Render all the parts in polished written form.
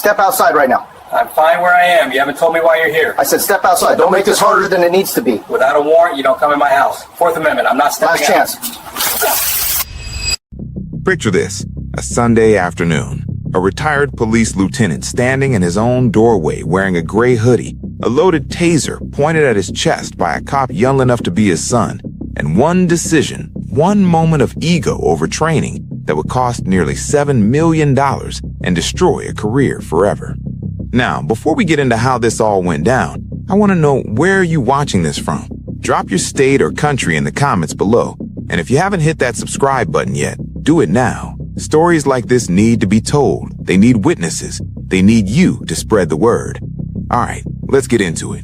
Step outside right now. I'm fine where I am. You haven't told me why you're here. I said step outside. Don't make this harder than it needs to be. Without a warrant, you don't come in my house. Fourth Amendment, I'm not stepping out. Last chance. Picture this, a Sunday afternoon. A retired police lieutenant standing in his own doorway wearing a gray hoodie, a loaded taser pointed at his chest by a cop young enough to be his son, and one decision, one moment of ego over training that would cost nearly $7 million and destroy a career forever. Now, before we get into how this all went down, I want to know, where are you watching this from? Drop your state or country in the comments below. And if you haven't hit that subscribe button yet, do it now. Stories like this need to be told. They need witnesses. They need you to spread the word. All right, let's get into it.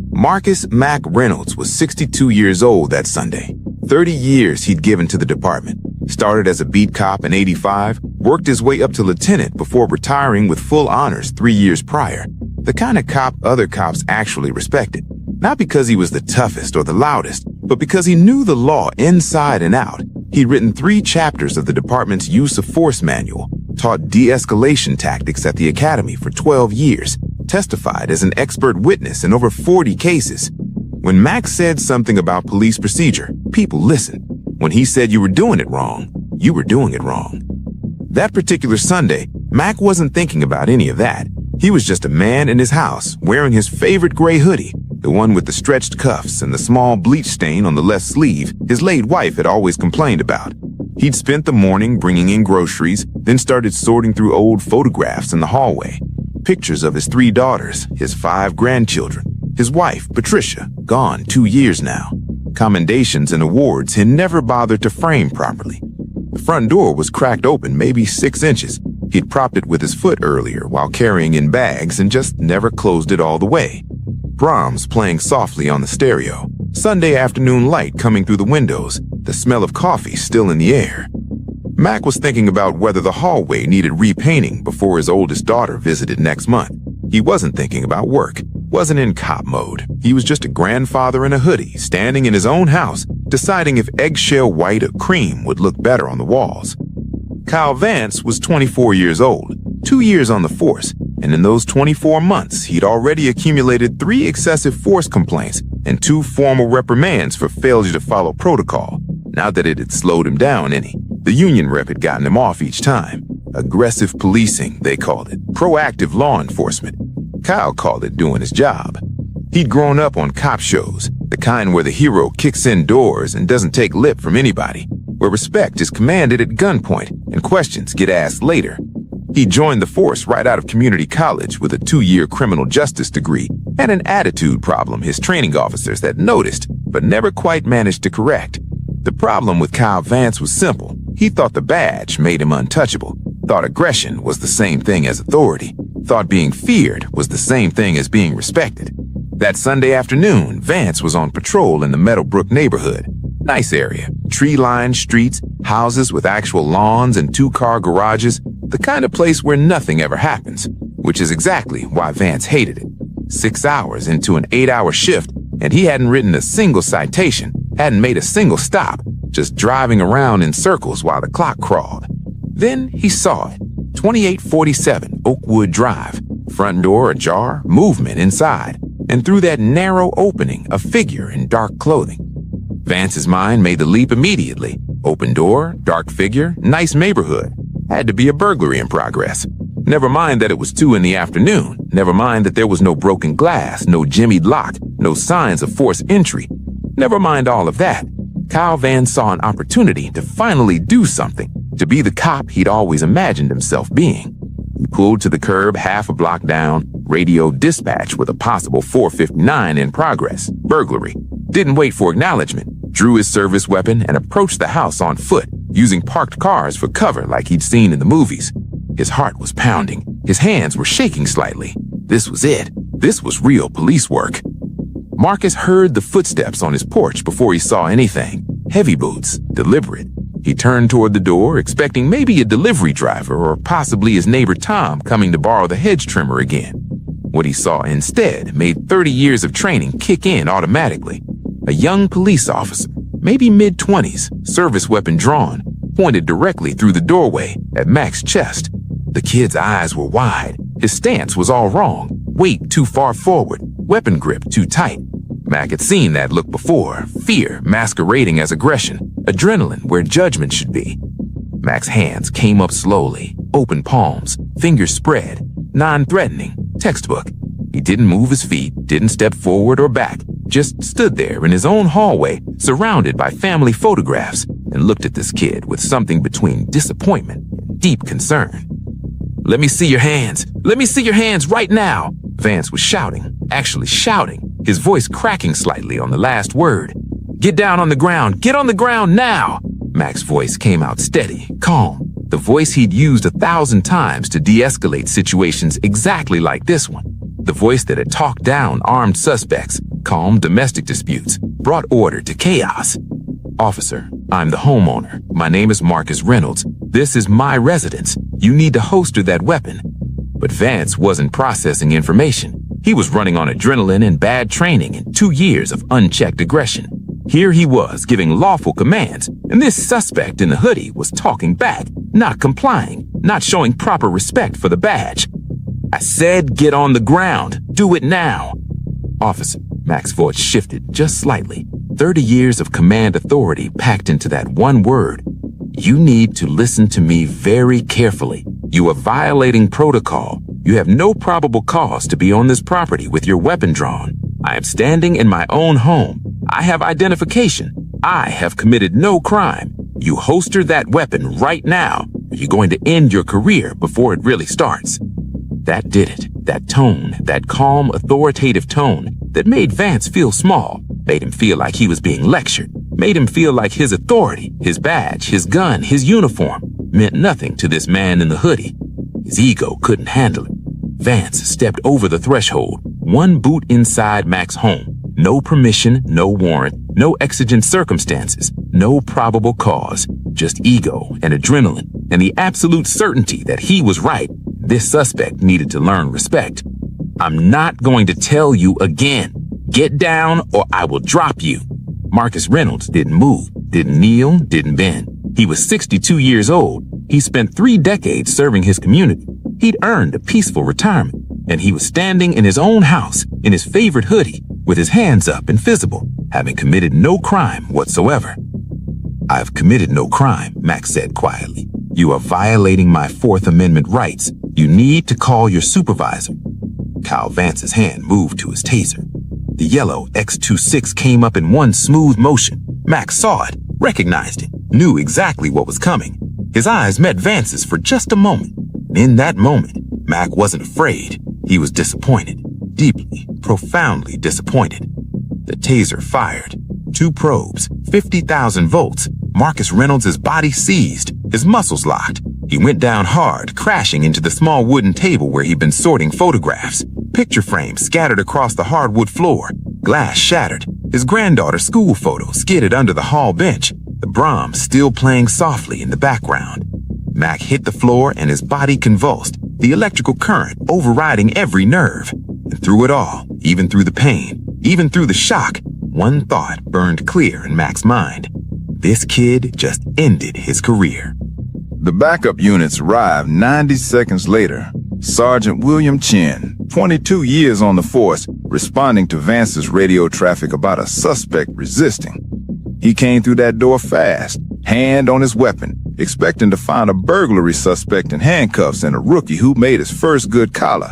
Marcus Mac Reynolds was 62 years old that Sunday. 30 years he'd given to the department. Started as a beat cop in '85, worked his way up to lieutenant before retiring with full honors 3 years prior. The kind of cop other cops actually respected. Not because he was the toughest or the loudest, but because he knew the law inside and out. He'd written 3 chapters of the department's use of force manual, taught de-escalation tactics at the academy for 12 years, testified as an expert witness in over 40 cases. When Mac said something about police procedure, people listened. When he said you were doing it wrong, you were doing it wrong. That particular Sunday, Mac wasn't thinking about any of that. He was just a man in his house, wearing his favorite gray hoodie, the one with the stretched cuffs and the small bleach stain on the left sleeve his late wife had always complained about. He'd spent the morning bringing in groceries, then started sorting through old photographs in the hallway. Pictures of his 3 daughters, his 5 grandchildren, his wife, Patricia, gone 2 years now. Commendations and awards he'd never bothered to frame properly. The front door was cracked open maybe 6 inches. He'd propped it with his foot earlier while carrying in bags and just never closed it all the way. Brahms playing softly on the stereo. Sunday afternoon light coming through the windows, the smell of coffee still in the air. Mac was thinking about whether the hallway needed repainting before his oldest daughter visited next month. He wasn't thinking about work, wasn't in cop mode. He was just a grandfather in a hoodie, standing in his own house, deciding if eggshell white or cream would look better on the walls. Kyle Vance was 24 years old, 2 years on the force, and in those 24 months, he'd already accumulated 3 excessive force complaints and 2 formal reprimands for failure to follow protocol. Not that it had slowed him down any. The union rep had gotten him off each time. Aggressive policing, they called it. Proactive law enforcement. Kyle called it doing his job. He'd grown up on cop shows, the kind where the hero kicks in doors and doesn't take lip from anybody, where respect is commanded at gunpoint and questions get asked later. He joined the force right out of community college with a 2-year criminal justice degree and an attitude problem his training officers had noticed but never quite managed to correct. The problem with Kyle Vance was simple. He thought the badge made him untouchable, thought aggression was the same thing as authority, thought being feared was the same thing as being respected. That Sunday afternoon, Vance was on patrol in the Meadowbrook neighborhood. Nice area, tree-lined streets, houses with actual lawns and 2-car garages, the kind of place where nothing ever happens, which is exactly why Vance hated it. 6 hours into an 8-hour shift, and he hadn't written a single citation, hadn't made a single stop, just driving around in circles while the clock crawled. Then he saw it, 2847 Oakwood Drive, front door ajar, movement inside, and through that narrow opening, a figure in dark clothing. Vance's mind made the leap immediately. Open door, dark figure, nice neighborhood. Had to be a burglary in progress. Never mind that it was 2 in the afternoon. Never mind that there was no broken glass, no jimmied lock, no signs of forced entry. Never mind all of that. Kyle Vance saw an opportunity to finally do something, to be the cop he'd always imagined himself being. He pulled to the curb half a block down, radioed dispatch with a possible 459 in progress, burglary. Didn't wait for acknowledgement, drew his service weapon and approached the house on foot, using parked cars for cover like he'd seen in the movies. His heart was pounding. His hands were shaking slightly. This was it. This was real police work. Marcus heard the footsteps on his porch before he saw anything. Heavy boots, deliberate. He turned toward the door, expecting maybe a delivery driver or possibly his neighbor Tom coming to borrow the hedge trimmer again. What he saw instead made 30 years of training kick in automatically. A young police officer, maybe mid-20s, service weapon drawn, pointed directly through the doorway at Mac's chest. The kid's eyes were wide, His stance was all wrong. Weight too far forward, weapon grip too tight. Mac had seen that look before, fear masquerading as aggression, adrenaline where judgment should be. Mac's hands came up slowly, open palms, fingers spread, non-threatening, textbook. He didn't move his feet, didn't step forward or back, just stood there in his own hallway, surrounded by family photographs, and looked at this kid with something between disappointment and deep concern. "Let me see your hands. Let me see your hands right now," Vance was shouting, actually shouting, his voice cracking slightly on the last word. "Get down on the ground. Get on the ground now." Mac's voice came out steady, calm, the voice he'd used 1,000 times to de-escalate situations exactly like this one. The voice that had talked down armed suspects, calmed domestic disputes, brought order to chaos. "Officer, I'm the homeowner. My name is Marcus Reynolds. This is my residence. You need to holster that weapon." But Vance wasn't processing information. He was running on adrenaline and bad training and 2 years of unchecked aggression. Here he was giving lawful commands, and this suspect in the hoodie was talking back, not complying, not showing proper respect for the badge. "I said get on the ground. Do it now." "Officer," Mac's voice shifted just slightly. 30 years of command authority packed into that one word. "You need to listen to me very carefully. You are violating protocol. You have no probable cause to be on this property with your weapon drawn. I am standing in my own home. I have identification. I have committed no crime. You holster that weapon right now, or you're going to end your career before it really starts." That did it. That tone, that calm, authoritative tone that made Vance feel small, made him feel like he was being lectured, made him feel like his authority, his badge, his gun, his uniform meant nothing to this man in the hoodie. His ego couldn't handle it. Vance stepped over the threshold, one boot inside Mac's home. No permission, no warrant, no exigent circumstances, no probable cause, just ego and adrenaline and the absolute certainty that he was right. This suspect needed to learn respect. "I'm not going to tell you again. Get down or I will drop you." Marcus Reynolds didn't move, didn't kneel, didn't bend. He was 62 years old. He spent 3 decades serving his community. He'd earned a peaceful retirement, and he was standing in his own house in his favorite hoodie with his hands up and visible, having committed no crime whatsoever. "I've committed no crime," Mac said quietly. "You are violating my Fourth Amendment rights. You need to call your supervisor." Kyle Vance's hand moved to his taser. The yellow X26 came up in one smooth motion. Mac saw it, recognized it, knew exactly what was coming. His eyes met Vance's for just a moment. And in that moment, Mac wasn't afraid. He was disappointed. Deeply, profoundly disappointed. The taser fired. 2 probes, 50,000 volts. Marcus Reynolds' body seized, his muscles locked. He went down hard, crashing into the small wooden table where he'd been sorting photographs. Picture frames scattered across the hardwood floor. Glass shattered. His granddaughter's school photo skidded under the hall bench, the Brahms still playing softly in the background. Mac hit the floor and his body convulsed, the electrical current overriding every nerve. And through it all, even through the pain, even through the shock, one thought burned clear in Mac's mind. This kid just ended his career. The backup units arrived 90 seconds later. Sergeant William Chin, 22 years on the force, responding to Vance's radio traffic about a suspect resisting. He came through that door fast, hand on his weapon, expecting to find a burglary suspect in handcuffs and a rookie who made his first good collar.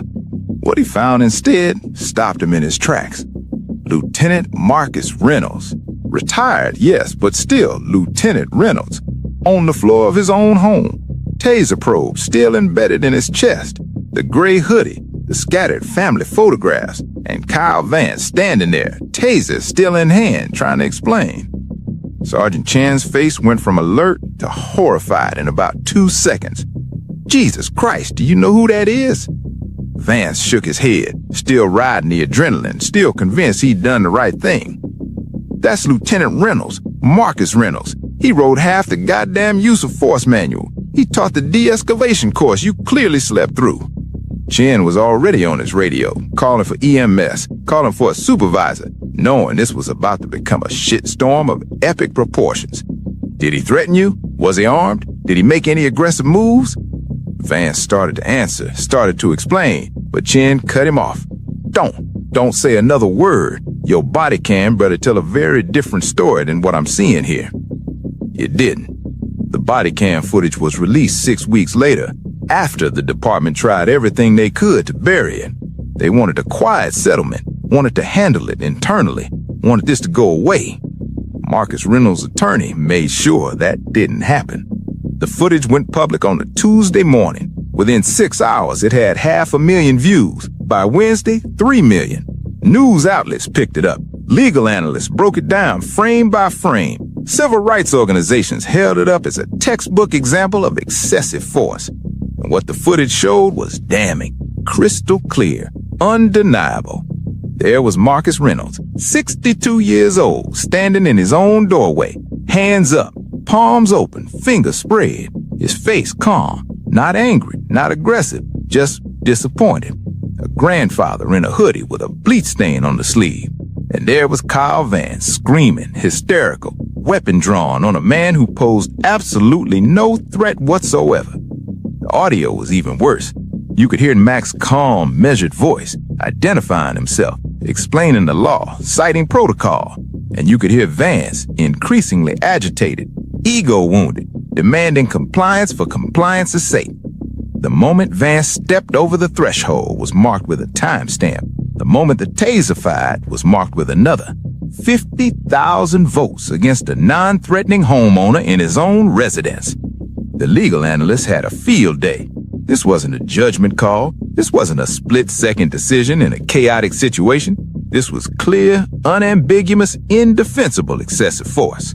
What he found instead stopped him in his tracks. Lieutenant Marcus Reynolds. Retired, yes, but still Lieutenant Reynolds. On the floor of his own home. Taser probe still embedded in his chest. The gray hoodie, the scattered family photographs, and Kyle Vance standing there, taser still in hand, trying to explain. Sergeant Chen's face went from alert to horrified in about 2 seconds. "Jesus Christ, do you know who that is?" Vance shook his head, still riding the adrenaline, still convinced he'd done the right thing. "That's Lieutenant Reynolds, Marcus Reynolds. He wrote half the goddamn use of force manual. He taught the de-escalation course you clearly slept through." Chen was already on his radio, calling for EMS, calling for a supervisor, knowing this was about to become a shitstorm of epic proportions. Did he threaten you? Was he armed? Did he make any aggressive moves? Vance started to answer, started to explain, but Chin cut him off. Don't say another word. Your body cam better tell a very different story than what I'm seeing here. It didn't. The body cam footage was released 6 weeks later, after the department tried everything they could to bury it. They wanted a quiet settlement, wanted to handle it internally, wanted this to go away. Marcus Reynolds' attorney made sure that didn't happen. The footage went public on a Tuesday morning. Within 6 hours, it had 500,000 views. By Wednesday, 3 million. News outlets picked it up. Legal analysts broke it down frame by frame. Civil rights organizations held it up as a textbook example of excessive force. And what the footage showed was damning, crystal clear, undeniable. There was Marcus Reynolds, 62 years old, standing in his own doorway, hands up, palms open, fingers spread, his face calm, not angry, not aggressive, just disappointed. A grandfather in a hoodie with a bleach stain on the sleeve. And there was Kyle Vance, screaming, hysterical, weapon drawn on a man who posed absolutely no threat whatsoever. The audio was even worse. You could hear Mac's calm, measured voice, identifying himself, explaining the law, citing protocol. And you could hear Vance, increasingly agitated, ego wounded, demanding compliance for compliance's sake. The moment Vance stepped over the threshold was marked with a timestamp. The moment the taser fired was marked with another. 50,000 votes against a non-threatening homeowner in his own residence. The legal analysts had a field day. This wasn't a judgment call. This wasn't a split-second decision in a chaotic situation. This was clear, unambiguous, indefensible excessive force.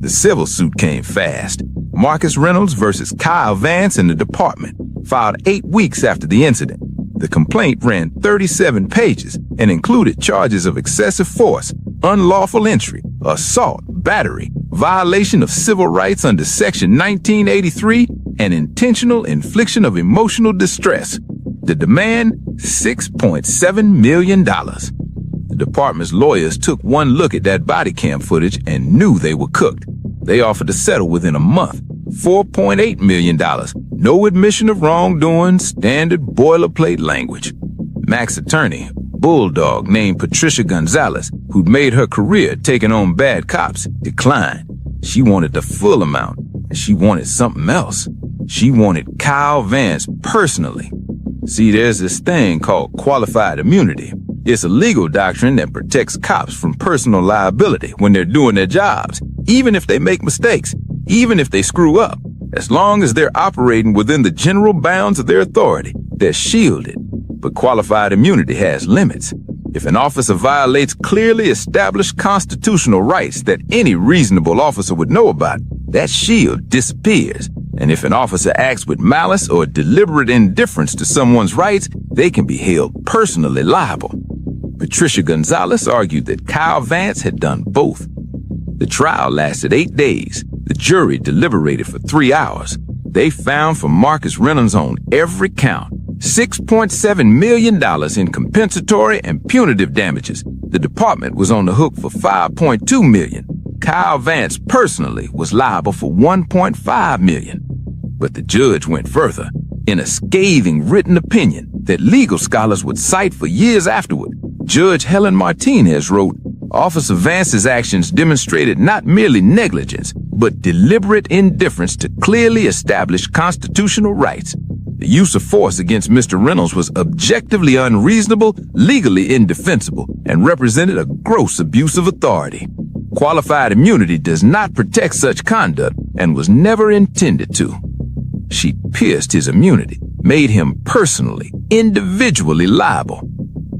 The civil suit came fast. Marcus Reynolds versus Kyle Vance in the department, filed 8 weeks after the incident. The complaint ran 37 pages and included charges of excessive force, unlawful entry, assault, battery, violation of civil rights under Section 1983, and intentional infliction of emotional distress. The demand, $6.7 million. The department's lawyers took one look at that body cam footage and knew they were cooked. They offered to settle within a month. $4.8 million. No admission of wrongdoing, standard boilerplate language. Mac's attorney, bulldog named Patricia Gonzalez, who'd made her career taking on bad cops, declined. She wanted the full amount, and she wanted something else. She wanted Kyle Vance personally. See, there's this thing called qualified immunity. It's a legal doctrine that protects cops from personal liability when they're doing their jobs, even if they make mistakes, even if they screw up. As long as they're operating within the general bounds of their authority, they're shielded. But qualified immunity has limits. If an officer violates clearly established constitutional rights that any reasonable officer would know about, that shield disappears. And if an officer acts with malice or deliberate indifference to someone's rights, they can be held personally liable. Patricia Gonzalez argued that Kyle Vance had done both. The trial lasted 8 days. The jury deliberated for 3 hours. They found for Marcus Reynolds on every count $6.7 million in compensatory and punitive damages. The department was on the hook for $5.2 million. Kyle Vance personally was liable for $1.5 million. But the judge went further. In a scathing written opinion that legal scholars would cite for years afterward, Judge Helen Martinez wrote, Officer Vance's actions demonstrated not merely negligence, but deliberate indifference to clearly established constitutional rights. The use of force against Mr. Reynolds was objectively unreasonable, legally indefensible, and represented a gross abuse of authority. Qualified immunity does not protect such conduct and was never intended to. She pierced his immunity, made him personally, individually liable.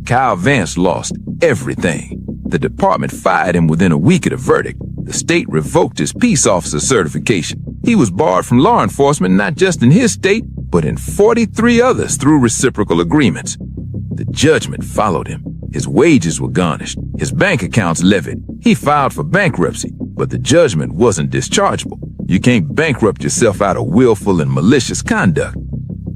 Kyle Vance lost everything. The department fired him within a week of the verdict. The state revoked his peace officer certification. He was barred from law enforcement not just in his state, but in 43 others through reciprocal agreements. The judgment followed him. His wages were garnished, his bank accounts levied. He filed for bankruptcy, but the judgment wasn't dischargeable. You can't bankrupt yourself out of willful and malicious conduct.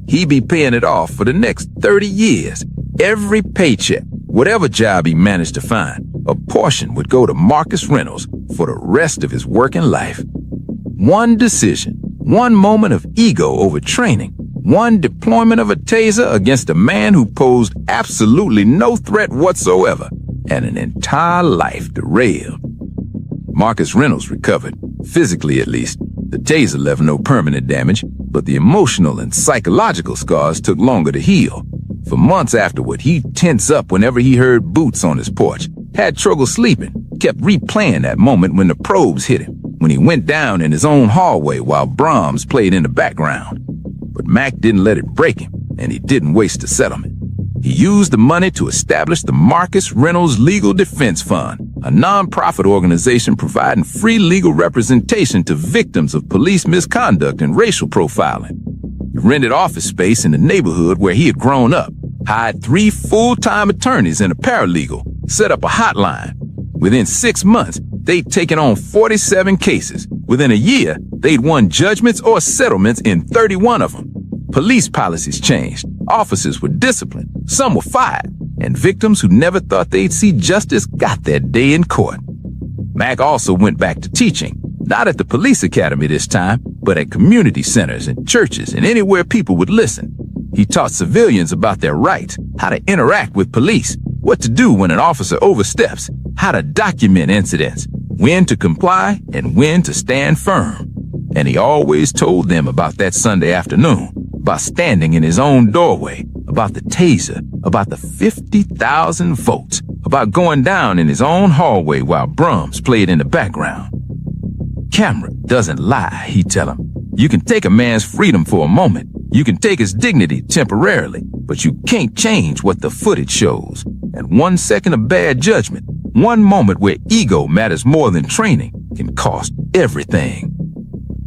He'd be paying it off for the next 30 years. Every paycheck, whatever job he managed to find, a portion would go to Marcus Reynolds for the rest of his working life. One decision, one moment of ego over training, One deployment of a taser against a man who posed absolutely no threat whatsoever, and an entire life derailed. Marcus Reynolds recovered, physically at least. The taser left no permanent damage, but the emotional and psychological scars took longer to heal. For months afterward, he'd tense up whenever he heard boots on his porch, had trouble sleeping, kept replaying that moment when the probes hit him, when he went down in his own hallway while Brahms played in the background. But Mac didn't let it break him, and he didn't waste a settlement. He used the money to establish the Marcus Reynolds Legal Defense Fund, a non-profit organization providing free legal representation to victims of police misconduct and racial profiling. He rented office space in the neighborhood where he had grown up, hired 3 full-time attorneys and a paralegal, set up a hotline. Within 6 months, they'd taken on 47 cases. Within a year, they'd won judgments or settlements in 31 of them. Police policies changed, officers were disciplined, some were fired, and victims who never thought they'd see justice got their day in court. Mac also went back to teaching, not at the police academy this time, but at community centers and churches and anywhere people would listen. He taught civilians about their rights, how to interact with police, what to do when an officer oversteps, how to document incidents, when to comply and when to stand firm. And he always told them about that Sunday afternoon, about standing in his own doorway, about the taser, about the 50,000 votes, about going down in his own hallway while Brahms played in the background. Camera doesn't lie, he'd tell him. You can take a man's freedom for a moment. You can take his dignity temporarily, but you can't change what the footage shows. And 1 second of bad judgment, one moment where ego matters more than training, can cost everything.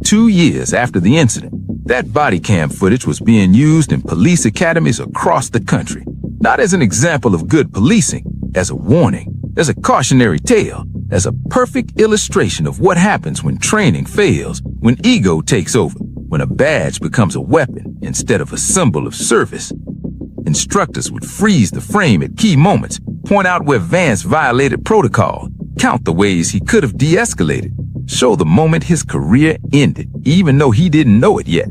2 years after the incident, that Bodycam footage was being used in police academies across the country, not as an example of good policing, as a warning, as a cautionary tale, as a perfect illustration of what happens when training fails, when ego takes over, when a badge becomes a weapon instead of a symbol of service. Instructors would freeze the frame at key moments, point out where Vance violated protocol, count the ways he could have de-escalated, show the moment his career ended, even though he didn't know it yet.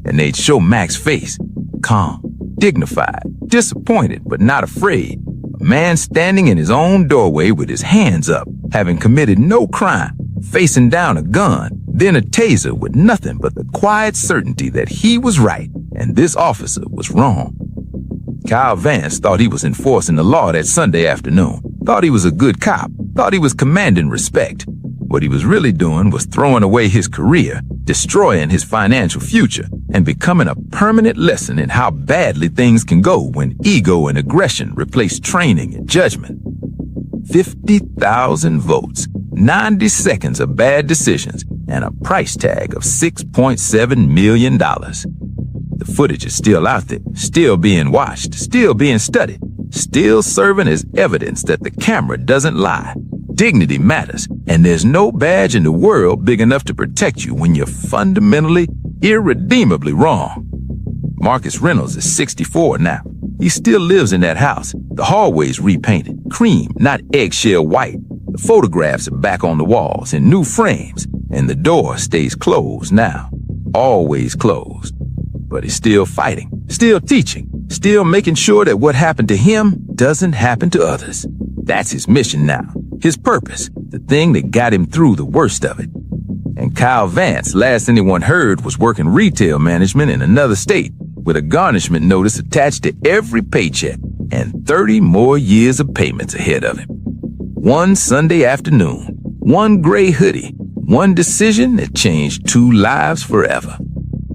And they'd show Mac's face, calm, dignified, disappointed, but not afraid. A man standing in his own doorway with his hands up, having committed no crime, facing down a gun, then a taser with nothing but the quiet certainty that he was right and this officer was wrong. Kyle Vance thought he was enforcing the law that Sunday afternoon, thought he was a good cop, thought he was commanding respect. What he was really doing was throwing away his career, destroying his financial future, and becoming a permanent lesson in how badly things can go when ego and aggression replace training and judgment. 50,000 votes, 90 seconds of bad decisions, and a price tag of $6.7 million. The footage is still out there, still being watched, still being studied, still serving as evidence that the camera doesn't lie. Dignity matters, and there's no badge in the world big enough to protect you when you're fundamentally, irredeemably wrong. Marcus Reynolds is 64 now. He still lives in that house. The hallway's repainted, cream, not eggshell white. The photographs are back on the walls in new frames, and the door stays closed now. Always closed. But he's still fighting, still teaching, still making sure that what happened to him doesn't happen to others. That's his mission now, his purpose, the thing that got him through the worst of it. And Kyle Vance, last anyone heard, was working retail management in another state with a garnishment notice attached to every paycheck and 30 more years of payments ahead of him. One Sunday afternoon, one gray hoodie, one decision that changed 2 lives forever.